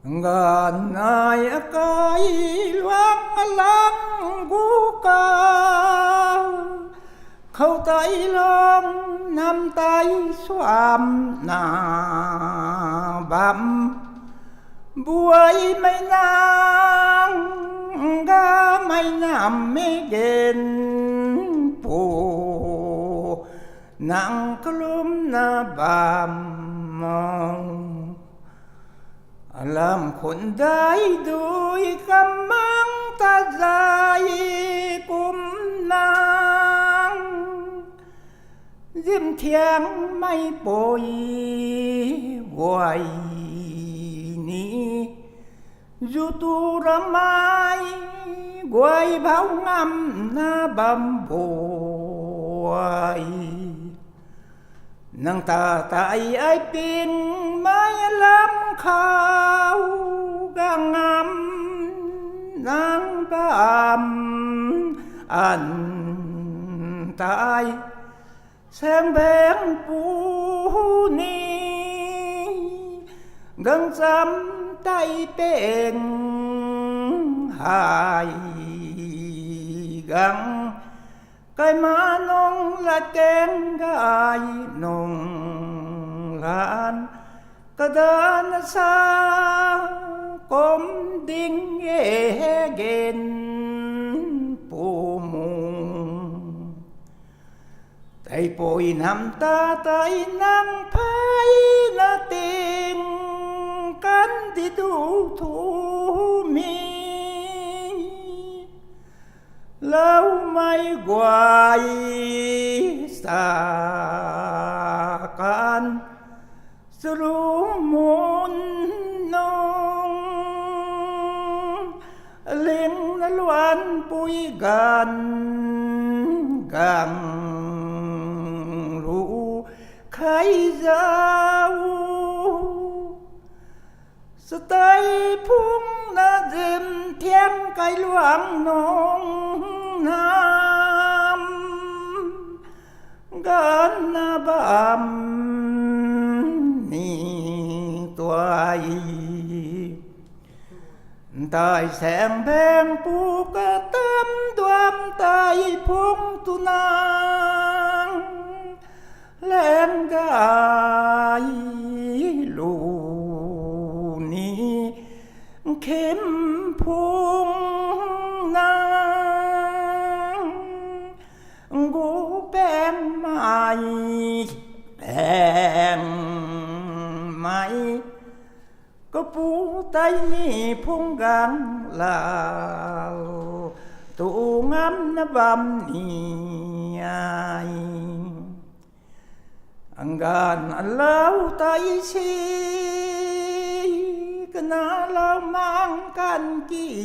ngàn ai cái loang lăng gu ca khâu tay long nắm tay xoàm nà bám buổi mấy nàng ga mấy nằm mấy đền bù nàng klum na bám làmคนได้ด้วยกำมังตาใจกุมนางยิ้มเทียงไม่ป่วยวัยนี้อยู่ตุระไม้กวยเผางำหน้าบำบวยนางตาตายไอปินไม่ลำข้าวกังงำนางบำอันตายแสงแบงปูนี้กังจำไตเป็นหายกังไก่มานงละแกงไก่นงลานกระดานสากมดิ่งเอเกนปูมุงไตปอยน้ำตาไตน้ำพายนาติงกันที่ดูทูมีแล้วไม่กวายสากันสรุมุนนงเลี้ยงลวนปุยกันกังรู้ใครจะสไตพุ่งนาจิมเทียงไกลหลวงนงน้ำกันนาบำนี่ตัวตายแสงแบงปูกระเต็มดวงตายพุ่งตุนางแรงกายลูนี้เข้มพุ่งนางกูแปงไม่แปงไม่ก็ปูไตนี่พุ่งกังลาวตูงามนะบำนี่อังการอันเล่าไตชีก็น่าเล่ามังกันกี่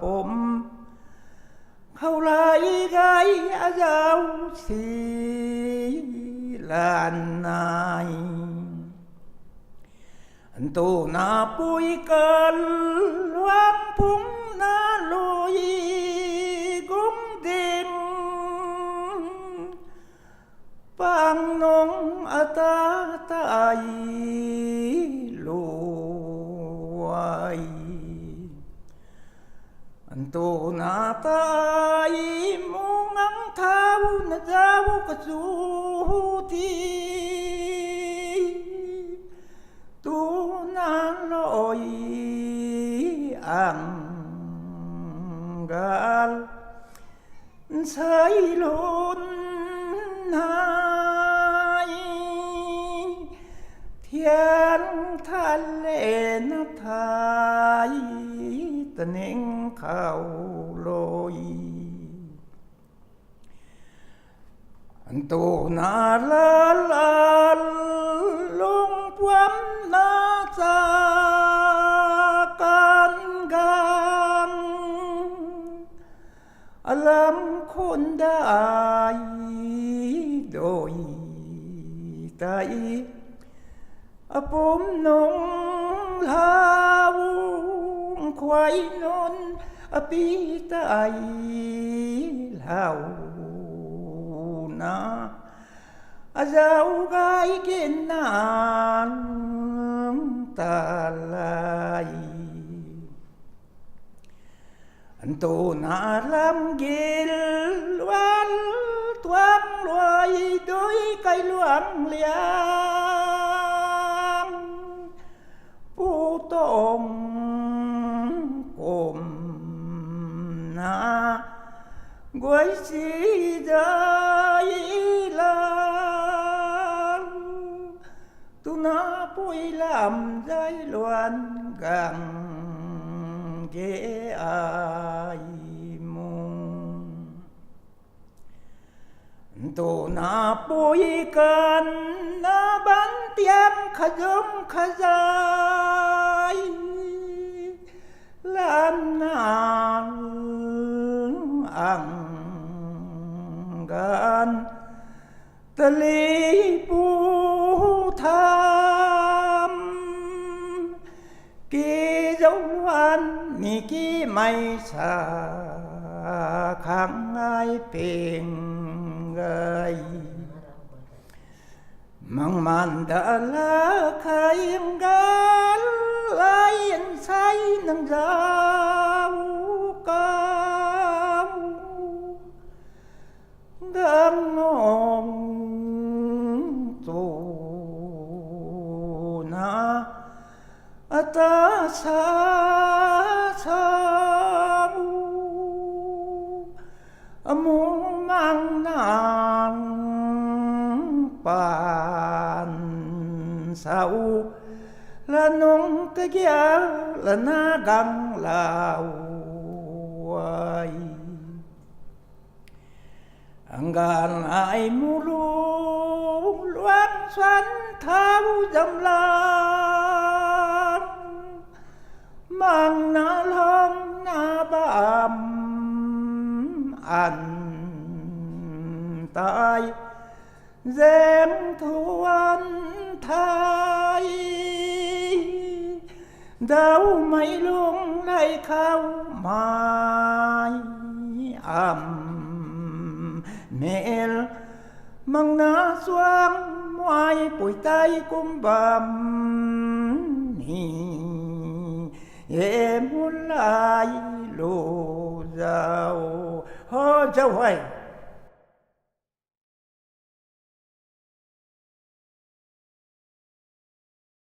ผมเขาไล่ไกอาเจ้าสีลานนายอันตูนาปุยกันวังพุ่งนาลุยกุ้งดินปังนงอาตาตายลุยอันตูนาตายมุงังเท้านาเจ้ากระจูทีตูนาลอยอังกาลใส่ลุนหายเทียนทะเลนทายตะเน่งเข้าลอยอันโตนาลาลาลุงพวมนาจากกันกังอลำคนได้โดยใจผมนงลาวควายนนปีไตเหล่านา Azau gai kin na ta lai tu na lam gil loan tuang loài đôi cây luang liang pu tông cùng na quay si dây lan tu na bụi làm dây loan gàng ghé ai mong tu na bụi cần na bắn tiêm khá giống khá dài lan nàng ang gan tali bu tham kỳ dấu loan ni kỳ mai sa khang ai ping gai mang man đã la khai gan lai anh say nang giao cao đang ngong tu na ta sa sa mu mang nang pan sao là nông cái kia là na găng lao ai anggan ai mulu luang xoan thao dầm lan mang na long na bám ăn tai dèm thuan thai đâu mấy luôn lại khao mai mẹ mang na xoang ngoài bụi tay cung bầm em muốn lại lù dầu hô châu hoài